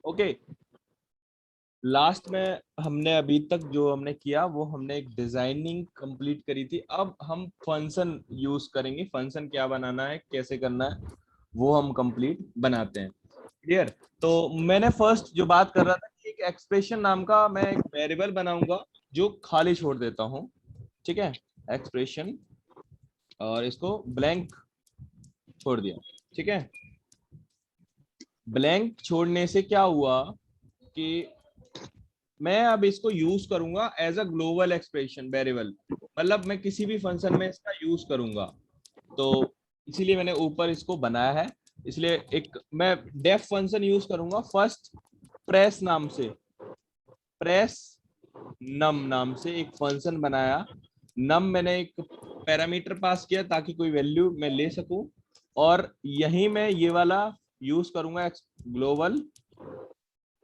Okay, last में हमने अभी तक जो हमने किया वो हमने एक डिजाइनिंग कंप्लीट करी थी। अब हम फंक्शन यूज करेंगे, फंक्शन क्या बनाना है, कैसे करना है, वो हम कंप्लीट बनाते हैं। क्लियर? तो मैंने फर्स्ट जो बात कर रहा था कि एक एक्सप्रेशन नाम का मैं एक वेरिएबल बनाऊंगा जो खाली छोड़ देता हूं। ठीक है, एक्सप्रेशन, और इसको ब्लैंक छोड़ दिया। ठीक है, ब्लैंक छोड़ने से क्या हुआ कि मैं अब इसको यूज करूंगा as a global expression variable, मतलब मैं किसी भी फंक्शन में इसका यूज करूंगा। तो इसीलिए मैंने ऊपर इसको बनाया है। इसलिए एक मैं डेफ फंक्शन यूज करूंगा फर्स्ट, प्रेस नाम से, प्रेस नम नाम से एक फंक्शन बनाया। नम मैंने एक पैरामीटर पास किया ताकि कोई वैल्यू मैं ले सकूं, और यही मैं ये वाला यूज करूंगा global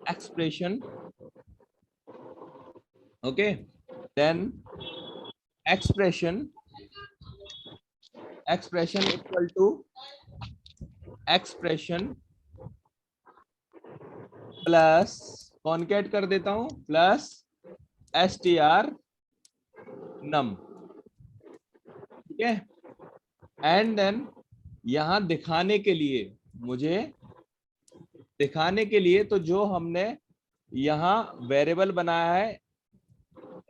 expression. Okay, then expression, expression equal to expression plus concat कर देता हूं, प्लस str num। ठीक है, एंड देन यहां दिखाने के लिए, मुझे दिखाने के लिए तो जो हमने यहां वेरिएबल बनाया है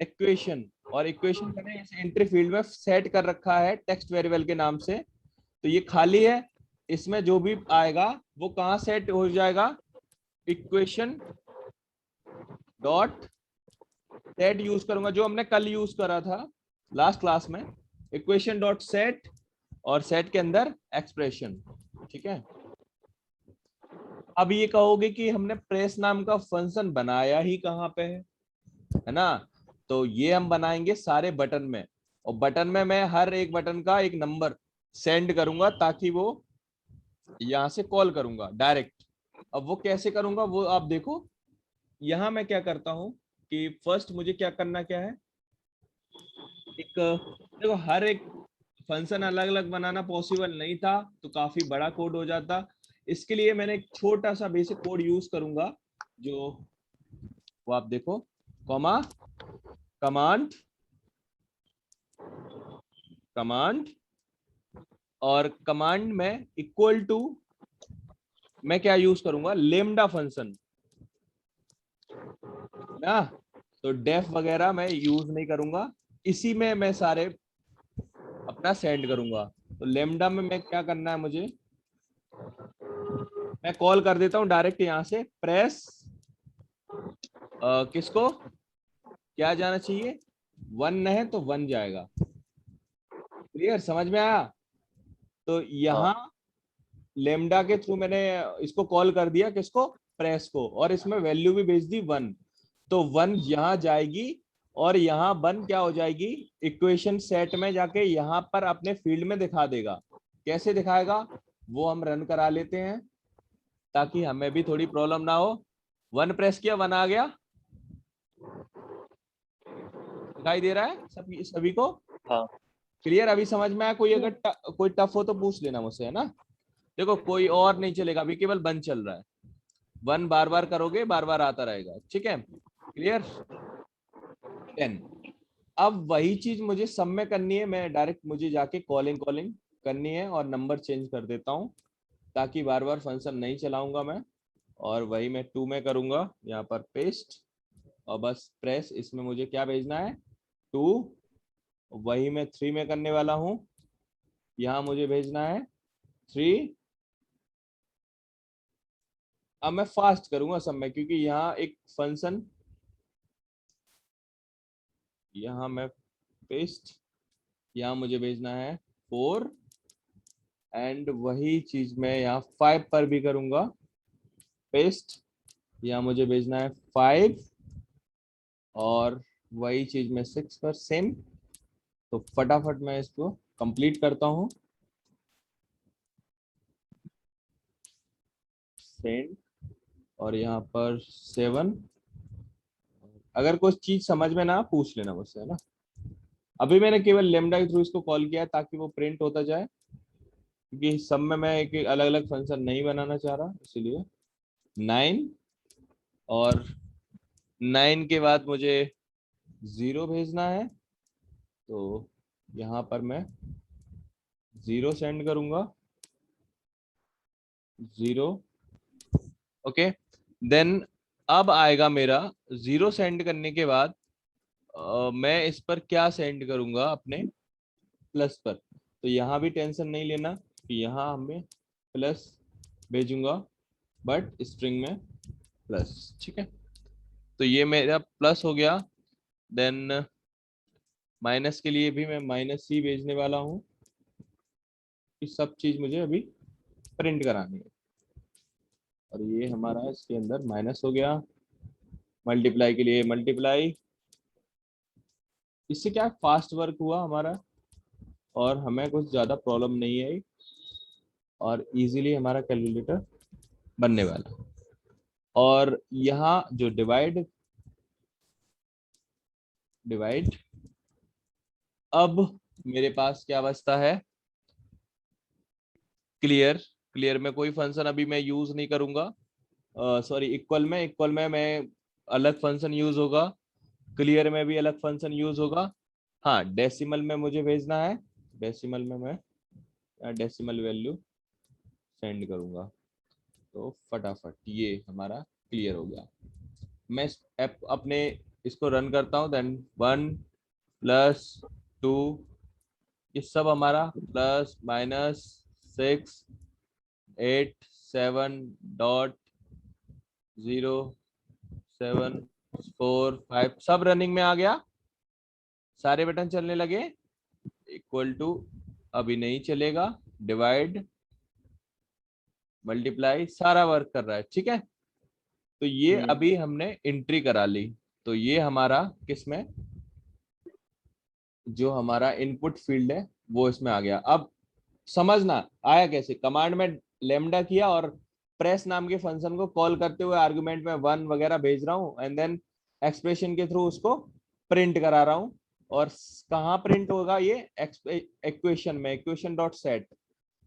इक्वेशन, और इक्वेशन मैंने इस एंट्री फील्ड में सेट कर रखा है टेक्स्ट वेरिएबल के नाम से, तो ये खाली है। इसमें जो भी आएगा वो कहां सेट हो जाएगा, इक्वेशन डॉट सेट यूज करूंगा, जो हमने कल यूज करा था लास्ट क्लास में, इक्वेशन डॉट सेट, और सेट के अंदर एक्सप्रेशन। ठीक है, अब ये कहोगे कि हमने प्रेस नाम का फंक्शन बनाया ही कहां पे है ना? तो ये हम बनाएंगे सारे बटन में, और बटन में मैं हर एक बटन का एक नंबर सेंड करूंगा ताकि वो यहां से कॉल करूंगा डायरेक्ट। अब वो कैसे करूंगा वो आप देखो। यहां मैं क्या करता हूं कि फर्स्ट मुझे क्या करना क्या है, एक देखो हर एक फंक्शन अलग अलग बनाना पॉसिबल नहीं था, तो काफी बड़ा कोड हो जाता। इसके लिए मैंने एक छोटा सा बेसिक कोड यूज करूंगा, जो वो आप देखो, कॉमा, कमांड, कमांड, और कमांड में इक्वल टू मैं क्या यूज करूंगा, लेमडा फंक्शन ना। तो डेफ वगैरह मैं यूज नहीं करूंगा, इसी में मैं सारे अपना सेंड करूंगा। तो लेमडा में मैं क्या करना है, मुझे मैं कॉल कर देता हूं डायरेक्ट यहां से, प्रेस किसको क्या जाना चाहिए, वन है तो वन जाएगा। क्लियर, समझ में आया? तो हाँ। यहाँ लेमडा के थ्रू मैंने इसको कॉल कर दिया, किसको, प्रेस को, और इसमें वैल्यू भी भेज दी वन। तो वन यहाँ जाएगी, और यहाँ वन क्या हो जाएगी, इक्वेशन सेट में जाके यहाँ पर अपने फील्ड में दिखा देगा। कैसे दिखाएगा वो हम रन करा लेते हैं ताकि हमें भी थोड़ी प्रॉब्लम ना हो। वन प्रेस किया, वन आ गया, दिखाई दे रहा है सभी सभी को? हाँ। क्लियर, अभी समझ में आया? कोई अगर कोई टफ हो तो पूछ लेना मुझसे, है ना? देखो कोई और नहीं चलेगा, अभी केवल वन चल रहा है। वन बार बार करोगे बार बार आता रहेगा। ठीक है, क्लियर? 10। अब वही चीज मुझे सब में करनी है, मैं डायरेक्ट मुझे जाके कॉलिंग कॉलिंग करनी है और नंबर चेंज कर देता हूं ताकि बार बार फंक्शन नहीं चलाऊंगा मैं। और वही मैं टू में करूंगा, यहाँ पर पेस्ट, और बस प्रेस, इसमें मुझे क्या भेजना है, टू। वही मैं थ्री में करने वाला हूं, यहाँ मुझे भेजना है थ्री। अब मैं फास्ट करूंगा सब में क्योंकि यहाँ एक फंक्शन, यहाँ मैं पेस्ट, यहाँ मुझे भेजना है फोर, एंड वही चीज मैं यहाँ फाइव पर भी करूंगा, पेस्ट, यहाँ मुझे भेजना है फाइव, और वही चीज मैं सिक्स पर सेम। तो फटाफट मैं इसको कंप्लीट करता हूँ, सेंड, और यहाँ पर सेवन। अगर कुछ चीज समझ में ना पूछ लेना मुझसे, है ना? अभी मैंने केवल लेमडा के थ्रू इसको कॉल किया ताकि वो प्रिंट होता जाए, क्योंकि सब में मैं एक अलग अलग फंक्शन नहीं बनाना चाह रहा, इसीलिए 9, और 9 के बाद मुझे 0 भेजना है, तो यहाँ पर मैं 0 सेंड करूंगा, 0। ओके, देन अब आएगा मेरा 0 सेंड करने के बाद मैं इस पर क्या सेंड करूंगा, अपने प्लस पर। तो यहाँ भी टेंशन नहीं लेना कि यहाँ हमें प्लस भेजूंगा, बट स्ट्रिंग में प्लस, ठीक है। तो ये मेरा प्लस हो गया। देन माइनस के लिए भी मैं माइनस ही भेजने वाला हूँ। ये सब चीज मुझे अभी प्रिंट करानी है। और ये हमारा इसके अंदर माइनस हो गया, मल्टीप्लाई के लिए मल्टीप्लाई। इससे क्या फास्ट वर्क हुआ हमारा, और हमें कुछ ज़्यादा प्रॉब्लम नहीं आई, और इजीली हमारा कैलकुलेटर बनने वाला। और यहाँ जो डिवाइड डिवाइड, अब मेरे पास क्या बचता है, क्लियर। क्लियर में कोई फंक्शन अभी मैं यूज नहीं करूंगा, सॉरी इक्वल में मैं अलग फंक्शन यूज होगा, क्लियर में भी अलग फंक्शन यूज होगा। हाँ, डेसिमल में मुझे भेजना है, डेसिमल में मैं डेसिमल वैल्यू सेंड करूंगा। तो फटाफट ये हमारा क्लियर हो गया। मैं अपने इसको रन करता हूँ, देन 1 + 2, ये सब हमारा प्लस माइनस 6 8 7 डॉट 0 7 4 5 सब रनिंग में आ गया, सारे बटन चलने लगे। इक्वल टू अभी नहीं चलेगा, डिवाइड मल्टीप्लाई सारा वर्क कर रहा है, ठीक है। तो ये अभी हमने एंट्री करा ली। तो ये हमारा किसमें, जो हमारा इनपुट फील्ड है वो इसमें आ गया। अब समझना आया कैसे, कमांड में लेमडा किया और प्रेस नाम के फंक्शन को कॉल करते हुए आर्गुमेंट में 1 वगैरह भेज रहा हूँ, एंड देन एक्सप्रेशन के थ्रू उसको प्रिंट करा रहा हूँ। और कहाँ प्रिंट होगा ये, इक्वेशन में, इक्वेशन डॉट सेट।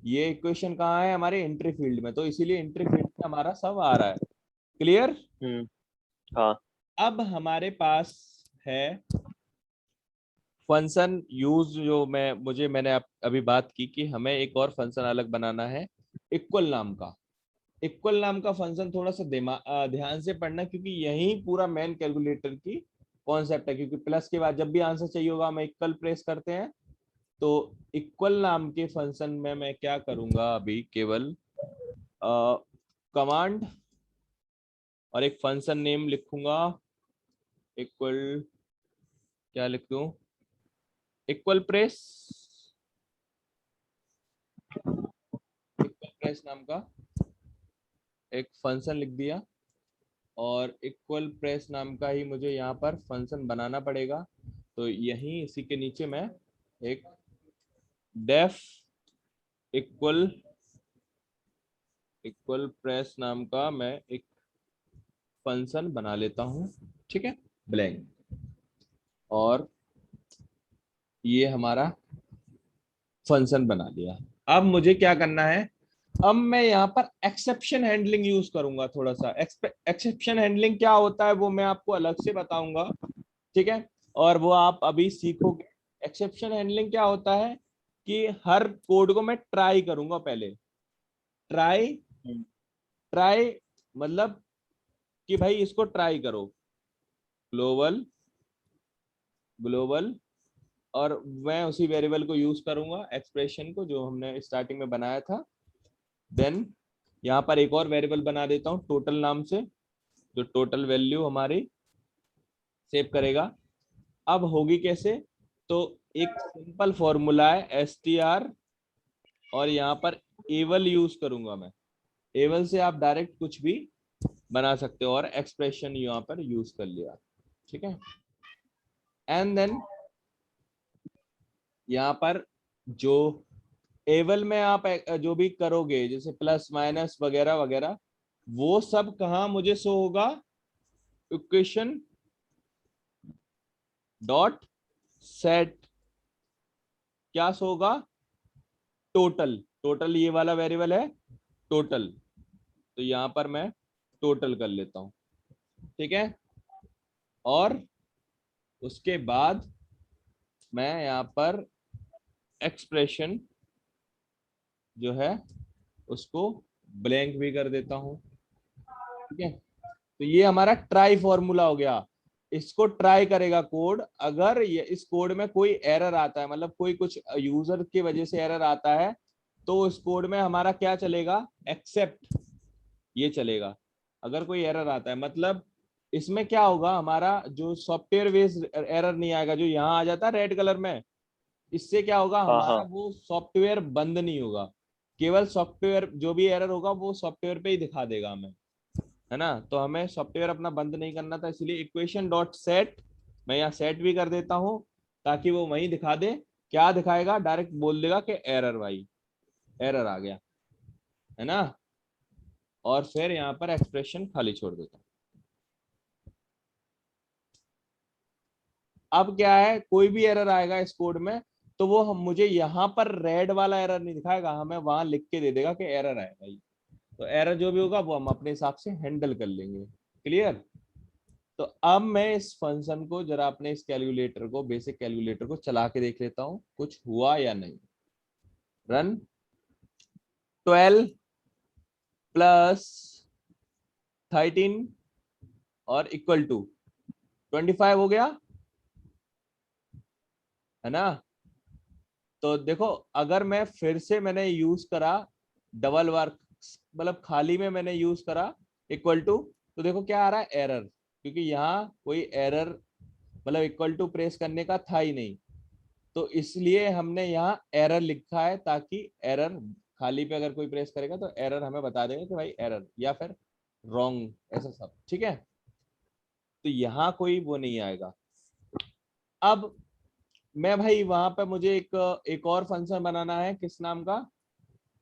ये इक्वेशन कहाँ है, हमारे एंट्री फील्ड में, तो इसीलिए एंट्री फील्ड में हमारा सब आ रहा है। क्लियर। हाँ। अब हमारे पास है फंक्शन यूज, जो मैंने अभी बात की कि हमें एक और फंक्शन अलग बनाना है, इक्वल नाम का। इक्वल नाम का फंक्शन थोड़ा सा ध्यान से पढ़ना, क्योंकि यही पूरा मेन कैलकुलेटर की कॉन्सेप्ट है। क्योंकि प्लस के बाद जब भी आंसर चाहिए होगा हम इक्वल प्रेस करते हैं। तो इक्वल नाम के फंक्शन में मैं क्या करूंगा, अभी केवल कमांड और एक फंक्शन नेम लिखूंगा। इक्वल, क्या लिख दूं, इक्वल प्रेस, इक्वल प्रेस नाम का एक फंक्शन लिख दिया। और इक्वल प्रेस नाम का ही मुझे यहाँ पर फंक्शन बनाना पड़ेगा। तो यहीं इसी के नीचे मैं एक डेफ इक्वल इक्वल प्रेस नाम का मैं एक फंक्शन बना लेता हूँ, ठीक है, ब्लैंक। और ये हमारा फंक्शन बना लिया। अब मुझे क्या करना है, अब मैं यहाँ पर एक्सेप्शन हैंडलिंग यूज करूंगा थोड़ा सा। एक्सेप्शन हैंडलिंग क्या होता है वो मैं आपको अलग से बताऊंगा, ठीक है, और वो आप अभी सीखोगे। एक्सेप्शन हैंडलिंग क्या होता है कि हर कोड को मैं ट्राई करूंगा पहले। ट्राई ट्राई मतलब कि भाई इसको ट्राई करो, ग्लोबल ग्लोबल, और मैं उसी वेरिएबल को यूज करूंगा, एक्सप्रेशन को जो हमने स्टार्टिंग में बनाया था। देन यहाँ पर एक और वेरिएबल बना देता हूँ टोटल नाम से, जो टोटल वैल्यू हमारी सेव करेगा। अब होगी कैसे, तो एक सिंपल फॉर्मूला है str, और यहाँ पर एवल यूज करूंगा मैं। एवल से आप डायरेक्ट कुछ भी बना सकते हो, और एक्सप्रेशन यहाँ पर यूज कर लिया, ठीक है। एंड देन यहाँ पर जो एवल में आप जो भी करोगे, जैसे प्लस माइनस वगैरह वगैरह, वो सब कहाँ मुझे शो होगा, इक्वेशन डॉट सेट। क्या शो होगा, टोटल। टोटल ये वाला वेरिएबल है टोटल, तो यहां पर मैं टोटल कर लेता हूं। ठीक है, और उसके बाद मैं यहाँ पर एक्सप्रेशन जो है उसको ब्लैंक भी कर देता हूं। ठीक है, तो ये हमारा ट्राई फॉर्मूला हो गया। इसको ट्राई करेगा कोड, अगर ये इस कोड में कोई एरर आता है, मतलब कोई कुछ यूजर की वजह से एरर आता है, तो इस कोड में हमारा क्या चलेगा, एक्सेप्ट ये चलेगा। अगर कोई एरर आता है, मतलब इसमें क्या होगा, हमारा जो सॉफ्टवेयर बेस्ड एरर नहीं आएगा, जो यहाँ आ जाता है रेड कलर में, इससे क्या होगा, हाँ हमारा हाँ वो सॉफ्टवेयर बंद नहीं होगा, केवल सॉफ्टवेयर जो भी एरर होगा वो सॉफ्टवेयर पे ही दिखा देगा हमें, है ना। तो हमें सॉफ्टवेयर अपना बंद नहीं करना था, इसलिए इक्वेशन डॉट सेट, मैं यहाँ सेट भी कर देता हूँ ताकि वो वहीं दिखा दे। क्या दिखाएगा, डायरेक्ट बोल देगा कि एरर भाई, एरर आ गया, है ना। और फिर यहाँ पर एक्सप्रेशन खाली छोड़ देता हूँ। अब क्या है, कोई भी एरर आएगा इस कोड में, तो वो हम मुझे यहाँ पर रेड वाला एरर नहीं दिखाएगा, हमें वहां लिख के दे देगा कि एरर है भाई। तो एरर जो भी होगा वो हम अपने हिसाब से हैंडल कर लेंगे। क्लियर। तो अब मैं इस फंक्शन को जरा अपने इस कैलकुलेटर को, बेसिक कैलकुलेटर को चला के देख लेता हूं कुछ हुआ या नहीं। रन 12 प्लस 13 और इक्वल टू 25 हो गया, है ना। तो देखो, अगर मैं फिर से मैंने यूज करा डबल वर्क, मतलब खाली में मैंने यूज करा इक्वल टू, तो देखो क्या आ रहा है, एरर, क्योंकि यहाँ कोई एरर, मतलब इक्वल टू प्रेस करने का था ही नहीं, तो इसलिए हमने यहाँ एरर लिखा है, ताकि एरर खाली पे अगर कोई प्रेस करेगा तो एरर हमें बता देगा कि भाई एरर या फिर रॉन्ग, ऐसा सब। ठीक है, तो यहाँ कोई वो नहीं आएगा। अब मैं भाई वहां पे मुझे एक और फंक्शन बनाना है, किस नाम का,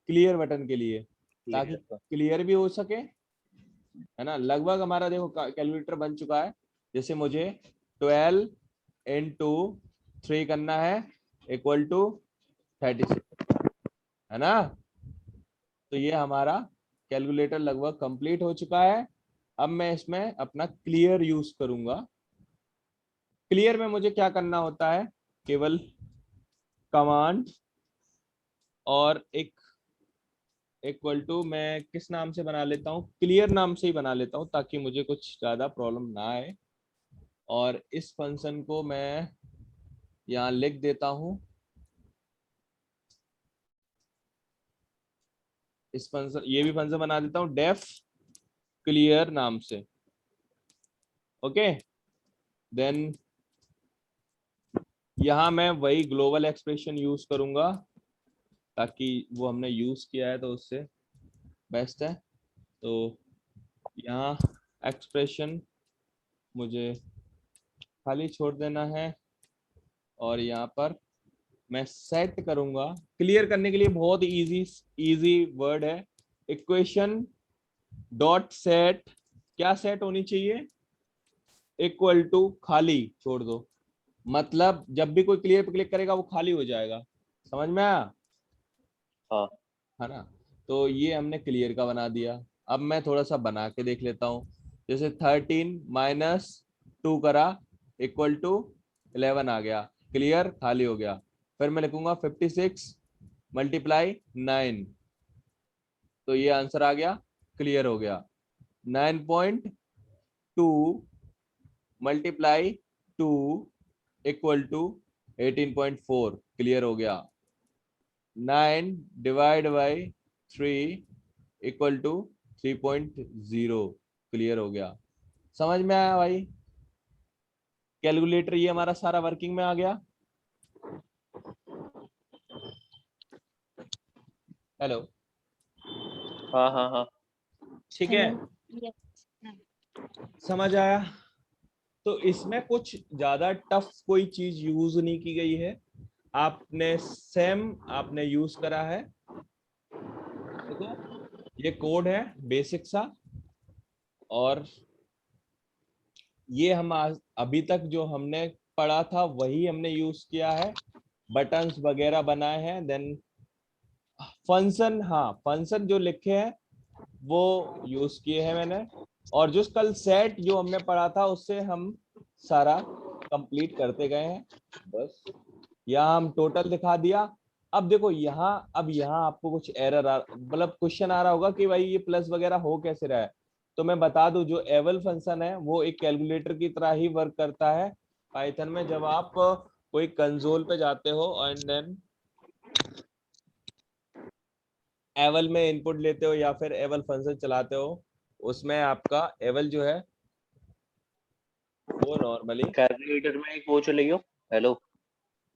क्लियर बटन के लिए, ताकि क्लियर। क्लियर भी हो सके, है ना। लगभग हमारा देखो कैलकुलेटर बन चुका है। जैसे मुझे 12 इंटू 3 करना है इक्वल टू 36, है ना। तो ये हमारा कैलकुलेटर लगभग कंप्लीट हो चुका है। अब मैं इसमें अपना क्लियर यूज करूंगा। क्लियर में मुझे क्या करना होता है, केवल कमांड और एक इक्वल टू, मैं किस नाम से बना लेता हूँ, क्लियर नाम से ही बना लेता हूँ, ताकि मुझे कुछ ज्यादा प्रॉब्लम ना आए। और इस फंक्शन को मैं यहाँ लिख देता हूँ, इस फंक्शन, ये भी फंक्शन बना देता हूँ डेफ क्लियर नाम से। ओके, देन यहाँ मैं वही ग्लोबल एक्सप्रेशन यूज करूंगा, ताकि वो हमने यूज किया है तो उससे बेस्ट है। तो यहाँ एक्सप्रेशन मुझे खाली छोड़ देना है, और यहाँ पर मैं सेट करूंगा। क्लियर करने के लिए बहुत इजी इजी वर्ड है, इक्वेशन डॉट सेट, क्या सेट होनी चाहिए, इक्वल टू खाली छोड़ दो, मतलब जब भी कोई क्लियर पे क्लिक करेगा वो खाली हो जाएगा। समझ में आया, हाँ है ना। तो ये हमने क्लियर का बना दिया। अब मैं थोड़ा सा बना के देख लेता हूँ। जैसे 13 माइनस 2 करा इक्वल टू 11 आ गया, क्लियर खाली हो गया। फिर मैं लिखूंगा 56 मल्टीप्लाई 9, तो ये आंसर आ गया, क्लियर हो गया। 9.2 मल्टीप्लाई 2 इक्वल टू 18.4, क्लियर हो गया। 9 divide by 3 equal to 3.0, clear हो गया। समझ में आया भाई, कैलकुलेटर ये हमारा सारा वर्किंग में आ गया। हेलो, हाँ हाँ हाँ। ठीक है, हेलो। यस। समझ आया। तो इसमें कुछ ज्यादा टफ कोई चीज यूज नहीं की गई है, आपने सेम आपने यूज करा है। देखो, ये कोड है बेसिक सा, और ये हम अभी तक जो हमने पढ़ा था वही हमने यूज किया है, बटन्स वगैरह बनाए हैं। देन फंक्शन, हाँ फंक्शन जो लिखे हैं वो यूज किए हैं मैंने। और जो कल सेट जो हमने पढ़ा था उससे हम सारा कंप्लीट करते गए हैं। बस यहाँ हम टोटल दिखा दिया। अब देखो यहाँ आपको कुछ एरर मतलब क्वेश्चन आ रहा होगा कि भाई ये प्लस वगैरह हो कैसे रहा है। तो मैं बता दूं, जो एवल फंक्शन है वो एक कैलकुलेटर की तरह ही वर्क करता है पाइथन में। जब आप कोई कंसोल पे जाते हो एंड देन एवल में इनपुट लेते हो या फिर एवल फंक्शन चलाते हो, उसमें आपका एवल जो है वो नॉर्मली, कैलकुलेटर में एक वो चलेगा। हेलो,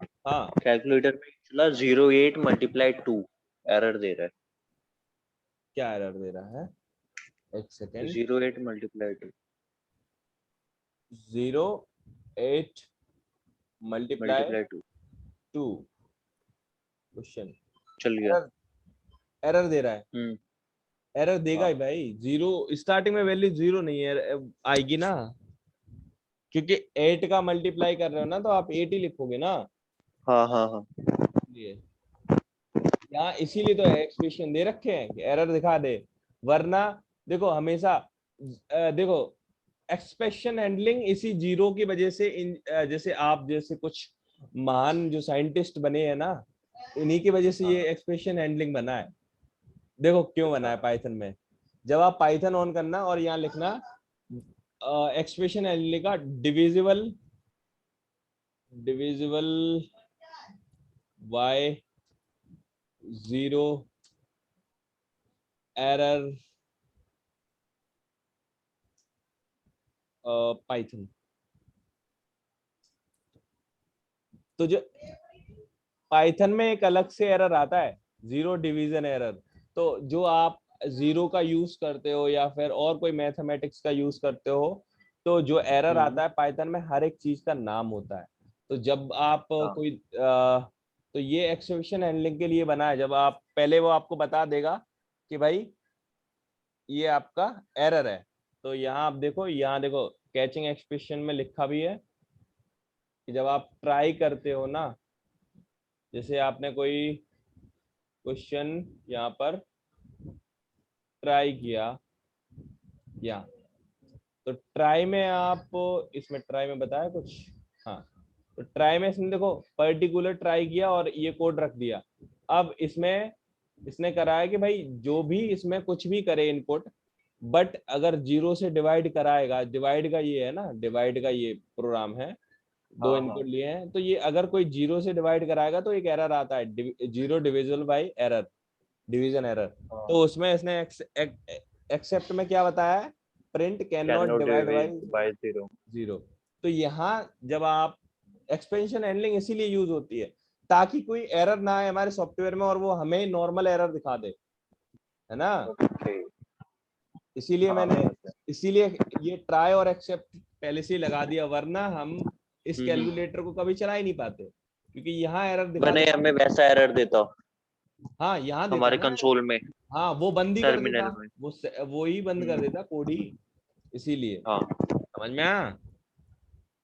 हाँ कैलकुलेटर में एक चला 08 × 2 एरर दे रहा है। क्या एरर दे रहा है, एक सेकेंड। 08 × 2 08 मल्टीप्लाई × 2 टू, क्वेश्चन चल गया। एरर, एरर दे रहा है। हम्म। एरर देगा हाँ ही भाई, जीरो स्टार्टिंग में वैल्यू जीरो नहीं है आएगी ना, क्योंकि 8 का मल्टीप्लाई कर रहे हो ना तो आप 8 ही लिखोगे ना। हाँ हाँ हाँ। इसलिए यहाँ इसीलिए तो एक्सप्रेशन दे रखे हैं कि एरर दिखा दे, वरना देखो हमेशा देखो एक्सप्रेशन हैंडलिंग इसी जीरो की वजह से जैसे आप जैसे कुछ महान जो साइंटिस्ट बने हैं ना, इन्हीं की वजह से हाँ ये एक्सप्रेशन हैंडलिंग बना है। देखो क्यों बना है पाइथन में, जब आप पाइथन ऑन करना और यहाँ लिखना एक्सप्रेशन हैंडलिंग का divisible divisible by zero error Python, तो जो पाइथन में एक अलग से एरर आता है जीरो डिवीजन एरर। तो जो आप जीरो का यूज करते हो या फिर और कोई मैथमेटिक्स का यूज करते हो, तो जो एरर आता है पाइथन में हर एक चीज का नाम होता है। तो जब आप हाँ कोई तो ये एक्सेप्शन हैंडलिंग के लिए बना है। जब आप पहले वो आपको बता देगा कि भाई ये आपका एरर है, तो यहाँ आप देखो, यहाँ देखो कैचिंग एक्सप्रेशन में लिखा भी है कि जब आप ट्राई करते हो ना, जैसे आपने कोई क्वेश्चन यहाँ पर ट्राई किया, या तो ट्राई में आप, इसमें ट्राई में बताया कुछ, हाँ, तो ट्राई में इसने देखो पर्टिकुलर ट्राई किया और ये कोड रख दिया। अब इसमें इसने करा है कि भाई जो भी इसमें कुछ भी करे इनपुट, बट अगर जीरो से डिवाइड कराएगा, डिवाइड का ये है ना, डिवाइड का ये प्रोग्राम है, दो हाँ हाँ इनपुट लिए हैं, तो ये अगर कोई जीरो से डिवाइड कराएगा तो एक एरर आता है, zero divisible by error, division error. हाँ। तो उसमें इसने एक्सेप्ट में क्या बताया है, print can can not not divide by divide by 0। Zero. तो यहाँ जब आप एक्सपेंशन हैंडलिंग इसीलिए यूज होती है ताकि कोई एरर ना आए हमारे सॉफ्टवेयर में और वो हमें नॉर्मल एरर दिखा दे, है ना। ओके। इसीलिए हाँ मैंने, समझ गया। इसीलिए ये ट्राई और एक्सेप्ट पहले से ही लगा दिया, वरना हम इस हम्म। कैलकुलेटर को कभी चला ही नहीं पाते, क्योंकि यहाँ एरर दिखा मैंने देता। हमें वैसा एरर देता हाँ यहाँ देता हमारे ना एरर। कंसोल में, हाँ वो बंद ही कर देता, टर्मिनल में। वो ही बंद कर हम्म। देता कोड ही, इसीलिए। हाँ। समझ में आया।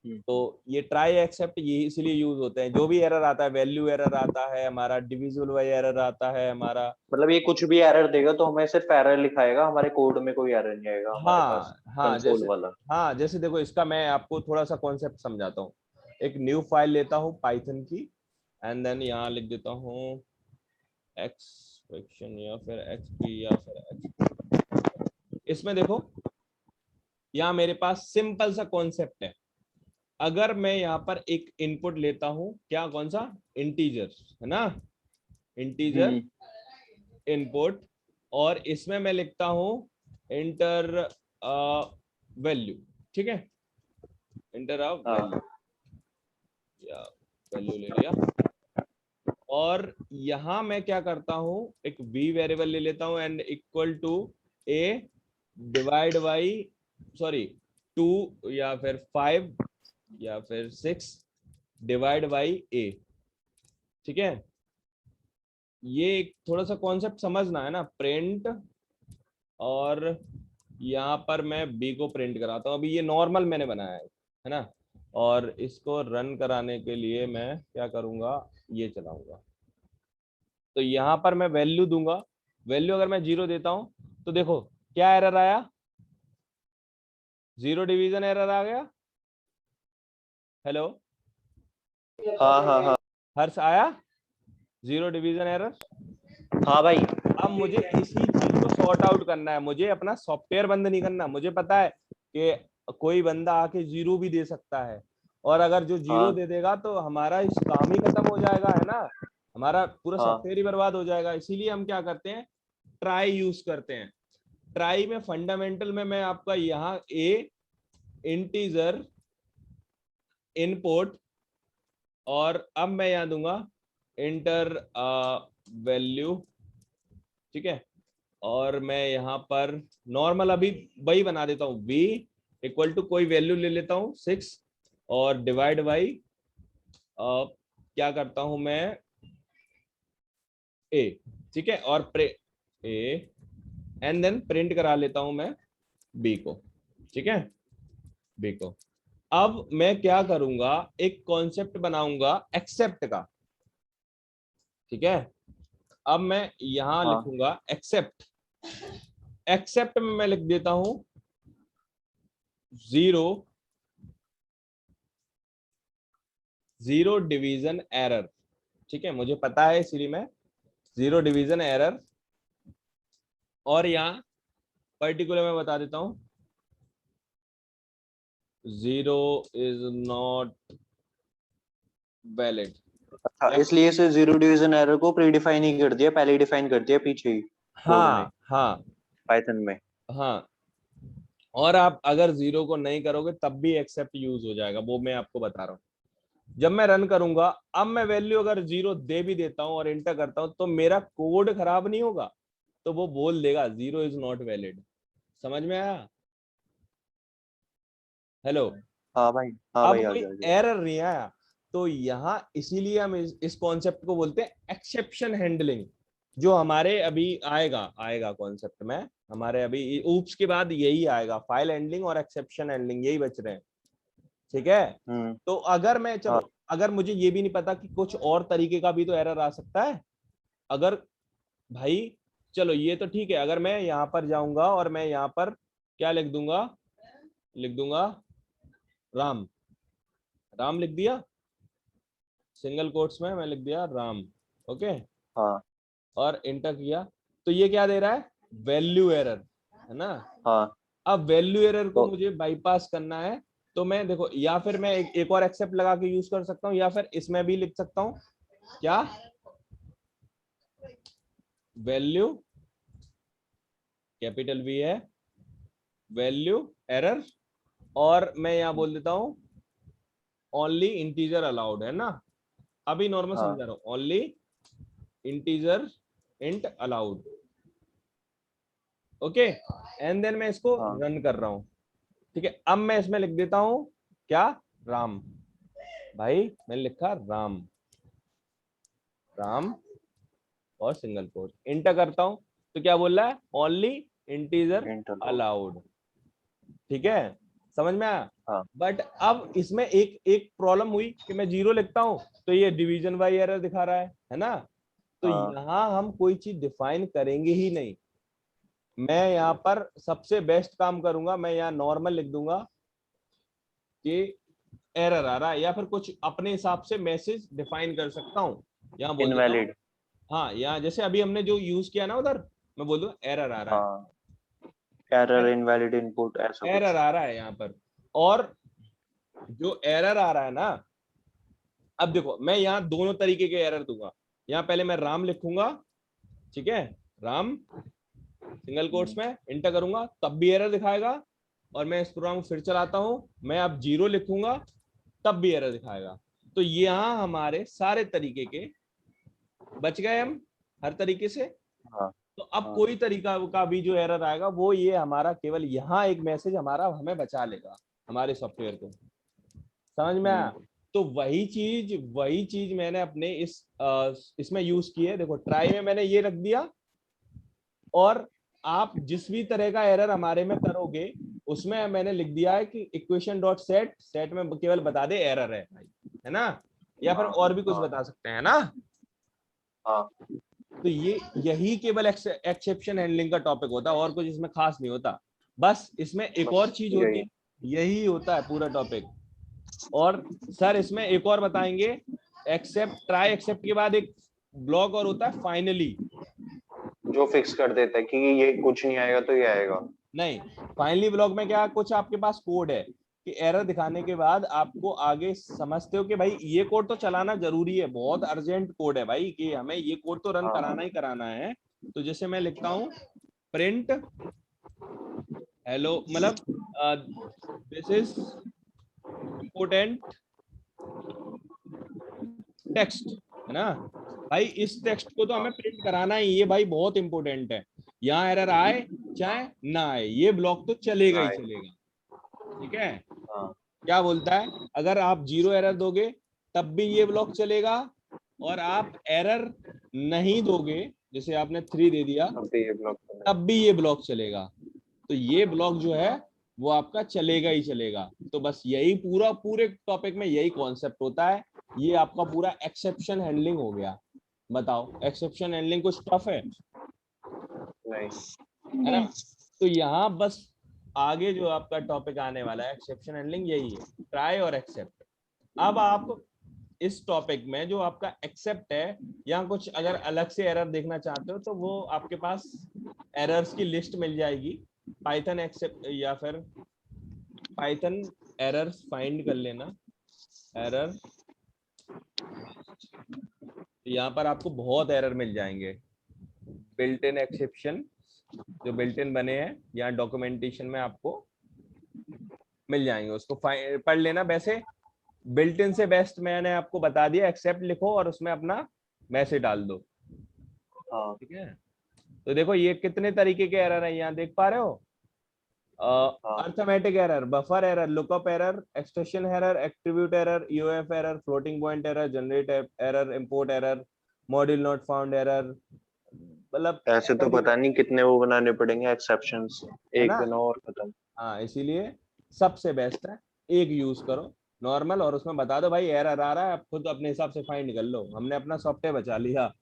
तो हम्म। ये ट्राई एक्सेप्ट ये इसलिए यूज होते हैं, जो भी एरर आता है, वैल्यू एरर आता है हमारा, डिविजिबल बाय एरर आता है हमारा। मतलब ये कुछ भी एरर देगा तो हमें सिर्फ एरर लिखाएगा, हमारे कोड में कोई एरर नहीं आएगा हमारे पास, हाँ हाँ कंसोल जैसे, वाला। हाँ जैसे देखो इसका मैं आपको थोड़ा सा कॉन्सेप्ट समझाता हूँ। एक न्यू फाइल लेता हूँ पाइथन की, एंड देन यहाँ लिख देता हूँ एक्स फ्रैक्शन या फिर एक्सपी या फिर एक्स। इसमें देखो यहाँ मेरे पास सिंपल सा कॉन्सेप्ट है। अगर मैं यहाँ पर एक इनपुट लेता हूँ, क्या कौन सा, इंटीजर, है ना, इंटीजर हम्म। इनपुट, और इसमें मैं लिखता हूँ इंटर वैल्यू, ठीक है, इंटर वैल्यू, हाँ या वैल्यू ले लिया। और यहां मैं क्या करता हूं, एक बी वेरिएबल ले लेता हूं and equal to A divide by, sorry, 2 या फिर 5 या फिर 6 डिवाइड बाई ए, ठीक है। ये एक थोड़ा सा कॉन्सेप्ट समझना है ना, प्रिंट, और यहाँ पर मैं बी को प्रिंट कराता हूँ। अभी ये नॉर्मल मैंने बनाया है ना, और इसको रन कराने के लिए मैं क्या करूंगा, ये चलाऊंगा। तो यहाँ पर मैं वैल्यू दूंगा, वैल्यू अगर मैं जीरो देता हूं तो देखो क्या एरर आया, जीरो डिवीजन एरर आ गया। हेलो हाँ हाँ हाँ हर्ष आया जीरो डिवीजन एरर। हाँ भाई। अब मुझे इसी चीज को सॉर्ट आउट करना है, मुझे अपना सॉफ्टवेयर बंद नहीं करना। मुझे पता है कि कोई बंदा आके जीरो भी दे सकता है, और अगर जो जीरो हाँ दे देगा तो हमारा इस काम ही खत्म हो जाएगा, है ना, हमारा पूरा हाँ सॉफ्टवेयर ही बर्बाद हो जाएगा। इसीलिए हम क्या करते हैं, ट्राई यूज करते हैं। ट्राई में फंडामेंटल में मैं आपका यहाँ ए इंटीजर इनपुट, और अब मैं यहाँ दूंगा इंटर वैल्यू, ठीक है, और मैं यहाँ पर नॉर्मल अभी वही बना देता हूँ, v इक्वल टू कोई वैल्यू ले लेता हूँ 6 और डिवाइड बाई क्या करता हूं मैं a, ठीक है, और a एंड देन प्रिंट करा लेता हूं मैं b को, ठीक है, b को। अब मैं क्या करूंगा, एक कॉन्सेप्ट बनाऊंगा एक्सेप्ट का, ठीक है। अब मैं यहां हाँ लिखूंगा एक्सेप्ट। एक्सेप्ट में मैं लिख देता हूं जीरो जीरो डिवीजन एरर, ठीक है, मुझे पता है इसलिए मैं जीरो डिवीजन एरर, और यहां पर्टिकुलर मैं बता देता हूं जीरो इज नॉट वैलिड। अच्छा, इसलिए इसे जीरो डिवीजन एरर को प्री डिफाइन ही कर दिया, पहले ही डिफाइन कर दिया पीछे ही कोड में, हाँ हाँ पाइथन में। हाँ, और आप अगर जीरो को नहीं करोगे तब भी एक्सेप्ट यूज हो जाएगा, वो मैं आपको बता रहा हूँ। जब मैं रन करूंगा, अब मैं वैल्यू अगर जीरो दे भी देता हूं और इंटर करता हूं तो मेरा कोड खराब नहीं होगा, तो वो बोल देगा जीरो इज नॉट वैलिड। समझ में आया? हेलो। हाँ भाई, हाँ अब भाई, आ कोई गया आ गया। एरर नहीं आया, तो यहां इसीलिए हम इस कॉन्सेप्ट को बोलते हैं एक्सेप्शन हैंडलिंग, जो हमारे अभी आएगा आएगा कॉन्सेप्ट में। हमारे अभी ऊप्स के बाद यही आएगा, फाइल हैंडलिंग और एक्सेप्शन हैंडलिंग, यही बच रहे हैं, ठीक है। हम्म। तो अगर मैं, हाँ चलो, अगर मुझे ये भी नहीं पता कि कुछ और तरीके का भी तो एरर आ सकता है, अगर भाई, चलो ये तो ठीक है, अगर मैं यहां पर जाऊंगा और मैं यहां पर क्या लिख दूंगा राम, राम लिख दिया, सिंगल कोट्स में मैं लिख दिया राम, ओके, हाँ और इंटर किया, तो ये क्या दे रहा है, वैल्यू एरर, है ना। हाँ। अब वैल्यू एरर को तो मुझे बाईपास करना है, तो मैं देखो, या फिर मैं एक और एक्सेप्ट लगा के यूज कर सकता हूँ, या फिर इसमें भी लिख सकता हूँ क्या, वैल्यू कैपिटल वी है, वैल्यू एरर, और मैं यहां बोल देता हूं ओनली इंटीजर अलाउड, है ना। अभी नॉर्मल हाँ समझा रहा हूं, only integer int allowed, okay, and then मैं इसको हाँ रन कर रहा हूं, ठीक है। अब मैं इसमें लिख देता हूं क्या, राम, भाई मैंने लिखा राम, राम और सिंगल कोट, इंटर करता हूं, तो क्या बोल रहा है, ओनली इंटीजर इंटर। अलाउड, ठीक है, समझ में आया। हाँ बट अब इसमें एक एक प्रॉब्लम हुई कि मैं जीरो लिखता हूं तो ये डिवीजन बाई एरर दिखा रहा है ना। तो हाँ। यहां हम कोई चीज डिफाइन करेंगे ही नहीं। मैं यहाँ पर सबसे बेस्ट काम करूंगा, मैं यहाँ नॉर्मल लिख दूंगा कि एरर आ रहा है, या फिर कुछ अपने हिसाब से मैसेज डिफाइन कर सकता हूँ, यहाँ बोल देता हूँ, इनवैलिड। हाँ, यहाँ जैसे अभी हमने जो यूज किया ना उधर, मैं बोल दूंगा एरर आ रहा है, हाँ, एरर इनवैलिड इनपुट ऐसा एरर कुछ। आ रहा है यहाँ पर। और जो एरर आ रहा है ना, अब देखो मैं यहाँ दोनों तरीके के एरर दूंगा। यहाँ पहले मैं राम लिखूंगा, ठीक है, राम सिंगल कोट्स हम्म। में इंटर करूंगा तब भी एरर दिखाएगा, और मैं इस प्रोग्राम को फिर चलाता हूं, मैं अब जीरो लिखूंगा तब भी एरर दिखाएगा। तो यहाँ हमारे सारे तरीके के बच गए हम, हर तरीके से। हाँ तो अब हाँ। कोई तरीका का भी जो एरर आएगा वो ये हमारा केवल यहाँ एक मैसेज हमारा हमें बचा लेगा, हमारे सॉफ्टवेयर को। समझ में आया? तो वही चीज मैंने अपने इसमें यूज की है। देखो ट्राई में मैंने ये रख दिया, और आप जिस भी तरह का एरर हमारे में करोगे उसमें मैंने लिख दिया है कि इक्वेशन डॉट सेट, सेट में केवल बता दे एरर है भाई, है ना, या फिर हाँ और भी कुछ हाँ बता सकते हैं ना। हाँ। तो ये यही केवल एक्सेप्शन हैंडलिंग का टॉपिक होता है, और कुछ इसमें खास नहीं होता। बस इसमें एक और बस चीज होती यही। है, यही होता है पूरा टॉपिक। और सर इसमें एक और बताएंगे, एक्सेप्ट ट्राई एक्सेप्ट के बाद एक ब्लॉक और होता है फाइनली, जो फिक्स कर देता है कि ये कुछ नहीं आएगा तो ये आएगा। नहीं फाइनली ब्लॉक में क्या कुछ आपके पास कोड है कि एरर दिखाने के बाद आपको आगे समझते हो कि भाई ये कोड तो चलाना जरूरी है, बहुत अर्जेंट कोड है भाई कि हमें ये कोड तो रन हाँ कराना ही कराना है। तो जैसे मैं लिखता हूं प्रिंट हेलो, मतलब दिस इज इम्पोर्टेंट टेक्स्ट, है ना भाई, इस टेक्स्ट को तो हमें प्रिंट कराना ही, ये भाई बहुत इंपॉर्टेंट है, यहाँ एरर आए चाहे ना आए ये ब्लॉक तो चलेगा ही हाँ चलेगा। ठीक है, हाँ, क्या बोलता है, अगर आप 0 एरर दोगे तब भी ये ब्लॉक चलेगा, और आप एरर नहीं दोगे जैसे आपने 3 दे दिया अब भी ये ब्लॉक तब भी ये ब्लॉक चलेगा। तो ये ब्लॉक जो है वो आपका चलेगा ही चलेगा। तो बस यही पूरे टॉपिक में यही कॉन्सेप्ट होता है। ये आपका पूरा एक्सेप्शन हैंडलिंग हो गया। बताओ एक्सेप्शन हैंडलिंग कुछ टफ है नहीं। है ना? तो यहाँ बस आगे जो आपका टॉपिक आने वाला है एक्सेप्शन हैंडलिंग यही है, ट्राई और एक्सेप्ट। अब आप इस टॉपिक में जो आपका एक्सेप्ट है, यहाँ कुछ अगर अलग से एरर देखना चाहते हो तो वो आपके पास एरर्स की लिस्ट मिल जाएगी, पाइथन एक्सेप्ट या फिर पाइथन एरर्स फाइंड कर लेना, एरर, यहाँ पर आपको बहुत एरर मिल जाएंगे, बिल्ट इन एक्सेप्शन जो बिल्ट इन बने हैं यहाँ डॉक्यूमेंटेशन में आपको मिल जाएंगे, उसको पढ़ लेना। वैसे बिल्ट इन से बेस्ट मैंने आपको बता दिया, एक्सेप्ट लिखो और उसमें अपना मैसेज डाल दो। हाँ ठीक है, तो देखो ये कितने तरीके के एरर है यहाँ देख पा रहे हो, हाँ, arithmetic error, buffer error, lookup error, extension error, attribute error, EOF error, floating point error, generate error, import error, module not found error, मतलब ऐसे तो पता नहीं कितने वो बनाने पड़ेंगे एक्सेप्शंस, है एक ना? बनाओ और खत्म। हाँ इसीलिए सबसे बेस्ट है एक यूज करो नॉर्मल, और उसमें बता दो भाई एरर आ रहा है, आप खुद अपने हिसाब से फाइंड कर लो, हमने अपना सॉफ्टवेयर बचा लिया,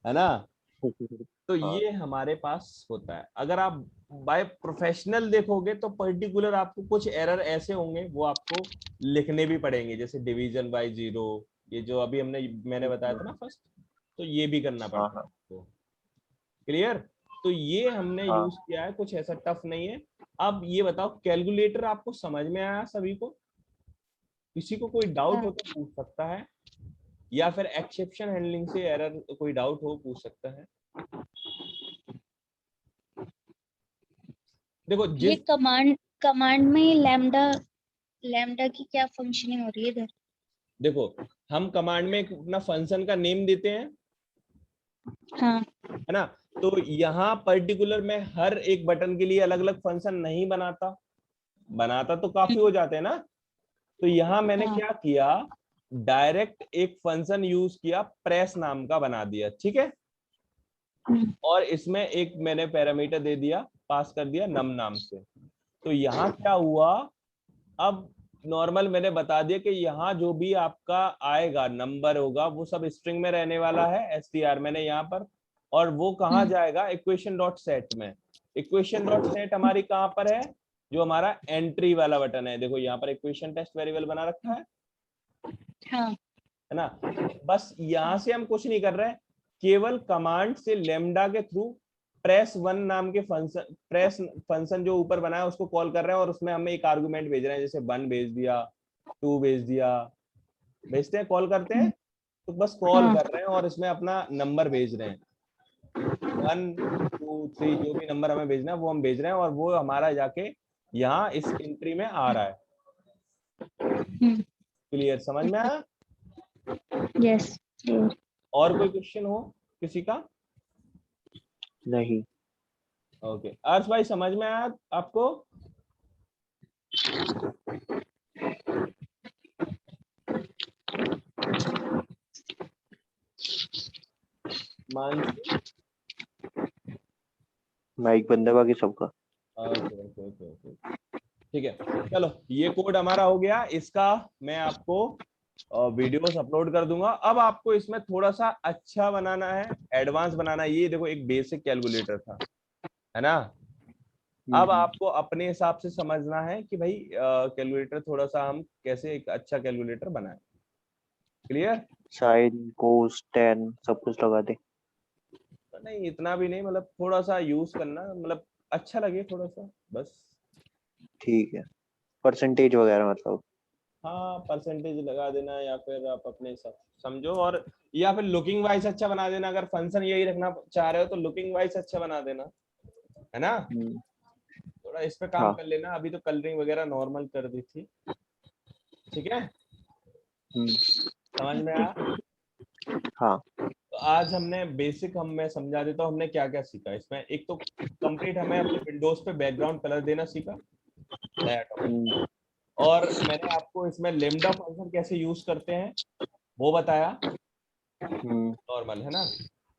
है ना? तो हाँ ये हमारे पास होता है। अगर आप बाय प्रोफेशनल देखोगे तो पर्टिकुलर आपको कुछ एरर ऐसे होंगे वो आपको लिखने भी पड़ेंगे, जैसे डिवीजन बाय 0, ये जो अभी मैंने बताया था ना फर्स्ट, तो ये भी करना हाँ पड़ता है हाँ आपको। क्लियर? तो ये हमने हाँ। यूज किया है, कुछ ऐसा टफ नहीं है। अब ये बताओ कैलकुलेटर आपको समझ में आया सभी को? किसी को कोई डाउट हो तो पूछ सकता है, या फिर एक्सेप्शन हैंडलिंग से एरर कोई डाउट हो पूछ सकता है। देखो ये जिस कमांड कमांड में लैम्डा लैम्डा की क्या फंक्शनिंग हो रही है इधर? देखो हम कमांड में एक अपना फंक्शन का नेम देते हैं, हाँ है ना? तो यहाँ पर्टिकुलर में हर एक बटन के लिए अलग अलग फंक्शन नहीं बनाता, बनाता तो काफी हो जाते हैं ना। तो यहाँ मैंने हाँ क्या किया, डायरेक्ट एक फंक्शन यूज किया, प्रेस नाम का बना दिया, ठीक है, और इसमें एक मैंने पैरामीटर दे दिया, पास कर दिया नम नाम से। तो यहाँ क्या हुआ, अब नॉर्मल मैंने बता दिया कि यहाँ जो भी आपका आएगा नंबर होगा वो सब स्ट्रिंग में रहने वाला है, str मैंने यहाँ पर, और वो कहाँ जाएगा, इक्वेशन डॉट सेट में। इक्वेशन डॉट सेट हमारी कहाँ पर है, जो हमारा एंट्री वाला बटन है, देखो यहाँ पर इक्वेशन टेस्ट वेरिएबल बना रखा है हाँ है ना? बस यहाँ से हम कुछ नहीं कर रहे, केवल कमांड से लेमडा के थ्रू प्रेस वन नाम के फंक्शन, प्रेस फंक्शन जो ऊपर बना है उसको कॉल कर रहे हैं, और उसमें हमें एक आर्गुमेंट भेज रहे हैं, जैसे 1 भेज दिया, 2 भेज दिया, भेजते हैं कॉल करते हैं, तो बस कॉल हाँ कर रहे हैं और इसमें अपना नंबर भेज रहे हैं, 1 2 3 जो भी नंबर हमें भेजना है वो हम भेज रहे हैं, और वो हमारा जाके यहाँ इस एंट्री में आ रहा है। क्लियर, समझ में आया? यस। और कोई क्वेश्चन हो किसी का? नहीं। ओके अर्श भाई समझ में आया आपको? मानसी? माइक बंद है बाकी सबका। ओके ओके ओके ओके ठीक है, चलो ये कोड हमारा हो गया, इसका मैं आपको वीडियोस अपलोड कर दूंगा। अब आपको इसमें थोड़ा सा अच्छा बनाना है, एडवांस बनाना है। ये देखो एक बेसिक कैलकुलेटर था, है ना? अब आपको अपने हिसाब से समझना है कि भाई कैलकुलेटर थोड़ा सा हम कैसे एक अच्छा कैलकुलेटर बनाए। क्लियर? साइन कोस टेन सब कुछ लगा दे। नहीं इतना भी नहीं, मतलब थोड़ा सा यूज करना, मतलब अच्छा लगे थोड़ा सा बस। ठीक है, परसेंटेज वगैरह मतलब। हाँ परसेंटेज लगा देना, या फिर आप अपने हिसाब से समझो, और या फिर लुकिंग वाइज अच्छा बना देना। अगर फंक्शन यही रखना चाह रहे हो तो लुकिंग वाइज अच्छा बना देना, है ना? थोड़ा इस पे काम हाँ। कर लेना। अभी तो कलरिंग वगैरह नॉर्मल कर दी थी, ठीक है? समझ में आया? हाँ। तो आज हमने बेसिक, मैं समझा देता हूँ हमने क्या क्या सीखा इसमें। एक तो कंप्लीट हमें अपने विंडोज पे बैकग्राउंड कलर देना सीखा, दैट ऑटोमेटिक। और मैंने आपको इसमें लेमडा फंक्शन कैसे यूज करते हैं वो बताया, नॉर्मल, है ना?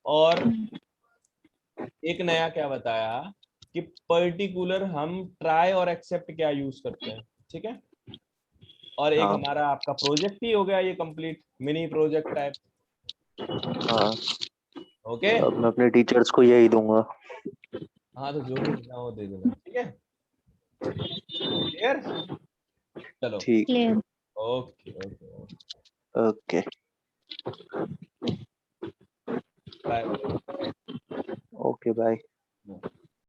और एक नया क्या बताया कि पर्टिकुलर हम ट्राई और एक्सेप्ट क्या यूज करते हैं, ठीक है? और एक हाँ। हमारा आपका प्रोजेक्ट ही हो गया ये कंप्लीट, मिनी प्रोजेक्ट टाइप। हाँ। ओके। अब मैं अपने टीचर्स को यही दूंगा। हाँ तो जो भी देना वो दे देना, ठीक है? क्लियर? चलो, ठीक। Clear. Okay okay, okay. Bye. Okay bye.